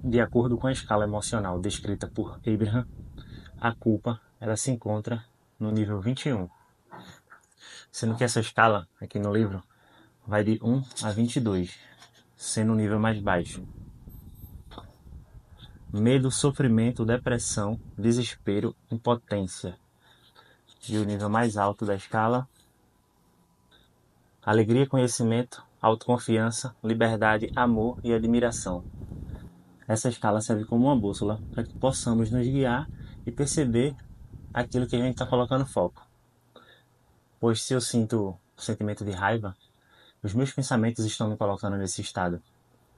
De acordo com a escala emocional descrita por Abraham, a culpa ela se encontra no nível 21, sendo que essa escala aqui no livro vai de 1 a 22, sendo o nível mais baixo. Medo, sofrimento, depressão, desespero, impotência. E o nível mais alto da escala: alegria, conhecimento, autoconfiança, liberdade, amor e admiração. Essa escala serve como uma bússola para que possamos nos guiar e perceber aquilo que a gente está colocando foco. Pois se eu sinto o sentimento de raiva, os meus pensamentos estão me colocando nesse estado.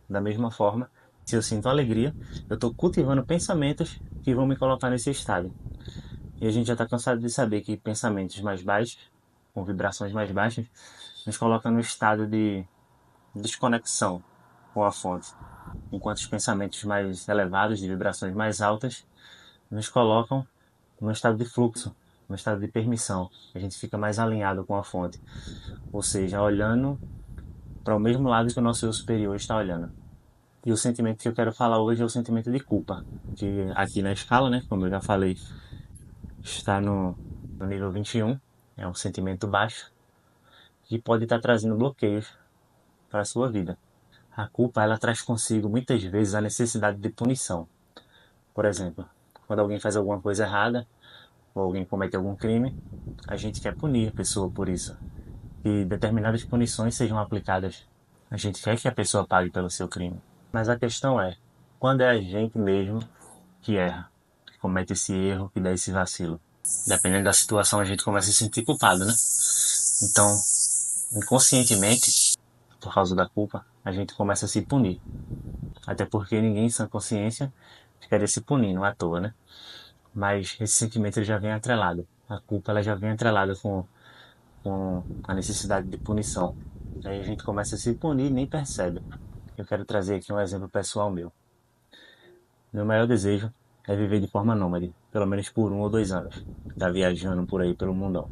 Da mesma forma, se eu sinto alegria, eu estou cultivando pensamentos que vão me colocar nesse estado. E a gente já está cansado de saber que pensamentos mais baixos, com vibrações mais baixas, nos colocam no estado de desconexão com a fonte. Enquanto os pensamentos mais elevados, de vibrações mais altas, nos colocam num estado de fluxo, num estado de permissão. A gente fica mais alinhado com a fonte. Ou seja, olhando para o mesmo lado que o nosso eu superior está olhando. E o sentimento que eu quero falar hoje é o sentimento de culpa, que aqui na escala, né, como eu já falei, está no nível 21, é um sentimento baixo, que pode estar trazendo bloqueios para a sua vida. A culpa, ela traz consigo muitas vezes a necessidade de punição. Por exemplo, quando alguém faz alguma coisa errada, ou alguém comete algum crime, a gente quer punir a pessoa por isso. E determinadas punições sejam aplicadas. A gente quer que a pessoa pague pelo seu crime. Mas a questão é, quando é a gente mesmo que erra, que comete esse erro, que dá esse vacilo? Dependendo da situação, a gente começa a se sentir culpado, né? Então, inconscientemente, por causa da culpa, a gente começa a se punir. Até porque ninguém em sã consciência ficaria se punindo à toa, né? Mas esse sentimento ele já vem atrelado. A culpa ela já vem atrelada com a necessidade de punição. Aí a gente começa a se punir e nem percebe. Eu quero trazer aqui um exemplo pessoal meu. Meu maior desejo é viver de forma nômade, pelo menos por 1 ou 2 anos. Estar viajando por aí pelo mundão.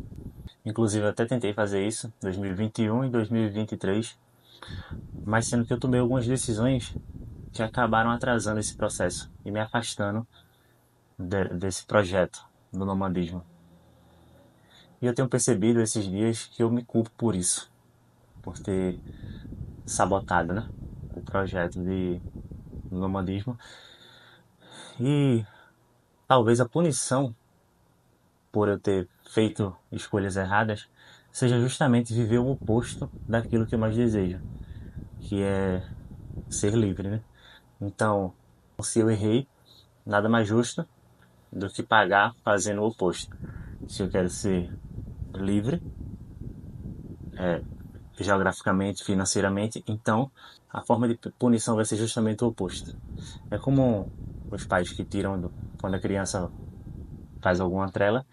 Inclusive eu até tentei fazer isso em 2021 e 2023, mas sendo que eu tomei algumas decisões que acabaram atrasando esse processo e me afastando desse projeto do nomadismo. E eu tenho percebido esses dias que eu me culpo por isso, por ter sabotado, né, o projeto do nomadismo. E talvez a punição por eu ter feito escolhas erradas seja justamente viver o oposto daquilo que eu mais desejo, que é ser livre, né? Então, se eu errei, nada mais justo do que pagar fazendo o oposto. Se eu quero ser livre, geograficamente, financeiramente, então a forma de punição vai ser justamente o oposto. É como os pais que tiram, quando a criança faz alguma trela,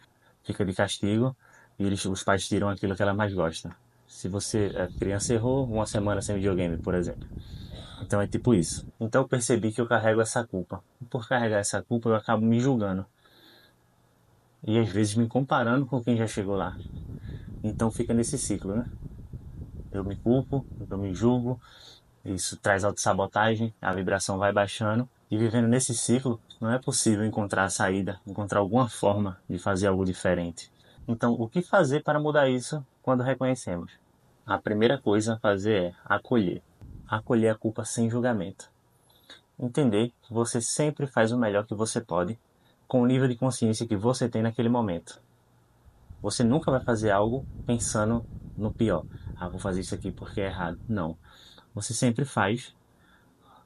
fica de castigo, e os pais tiram aquilo que ela mais gosta. Se a criança errou, 1 semana sem videogame, por exemplo. Então é tipo isso. Então eu percebi que eu carrego essa culpa. E por carregar essa culpa, eu acabo me julgando. E às vezes me comparando com quem já chegou lá. Então fica nesse ciclo, né? Eu me culpo, eu me julgo, isso traz autossabotagem, a vibração vai baixando. E vivendo nesse ciclo, não é possível encontrar a saída, encontrar alguma forma de fazer algo diferente. Então, o que fazer para mudar isso quando reconhecemos? A primeira coisa a fazer é acolher. Acolher a culpa sem julgamento. Entender que você sempre faz o melhor que você pode com o nível de consciência que você tem naquele momento. Você nunca vai fazer algo pensando no pior. Ah, vou fazer isso aqui porque é errado. Não. Você sempre faz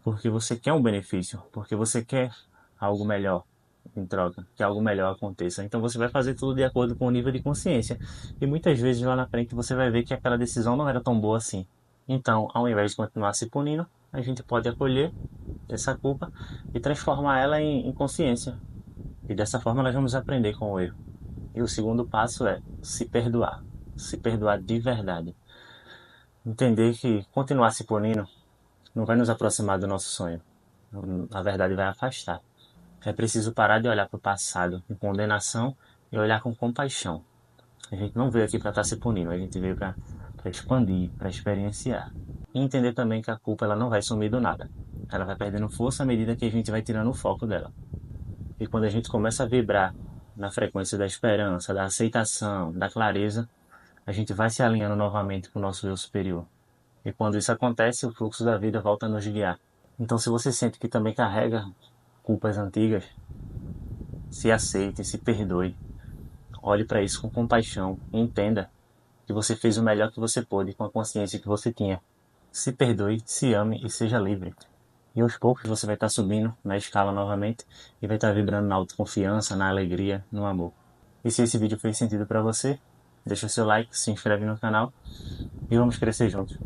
porque você quer um benefício, porque você quer algo melhor em troca, que algo melhor aconteça. Então você vai fazer tudo de acordo com o nível de consciência. E muitas vezes lá na frente você vai ver que aquela decisão não era tão boa assim. Então, ao invés de continuar se punindo, a gente pode acolher essa culpa e transformar ela em consciência. E dessa forma nós vamos aprender com o erro. E o segundo passo é se perdoar. Se perdoar de verdade. Entender que continuar se punindo não vai nos aproximar do nosso sonho. Na verdade, vai afastar. É preciso parar de olhar para o passado com condenação e olhar com compaixão. A gente não veio aqui para estar se punindo, a gente veio para expandir, para experienciar. E entender também que a culpa ela não vai sumir do nada. Ela vai perdendo força à medida que a gente vai tirando o foco dela. E quando a gente começa a vibrar na frequência da esperança, da aceitação, da clareza, a gente vai se alinhando novamente com o nosso eu superior. E quando isso acontece, o fluxo da vida volta a nos guiar. Então, se você sente que também carrega culpas antigas, se aceite, se perdoe. Olhe para isso com compaixão e entenda que você fez o melhor que você pôde com a consciência que você tinha. Se perdoe, se ame e seja livre. E aos poucos você vai estar subindo na escala novamente e vai estar vibrando na autoconfiança, na alegria, no amor. E se esse vídeo fez sentido para você, deixa o seu like, se inscreve no canal e vamos crescer juntos.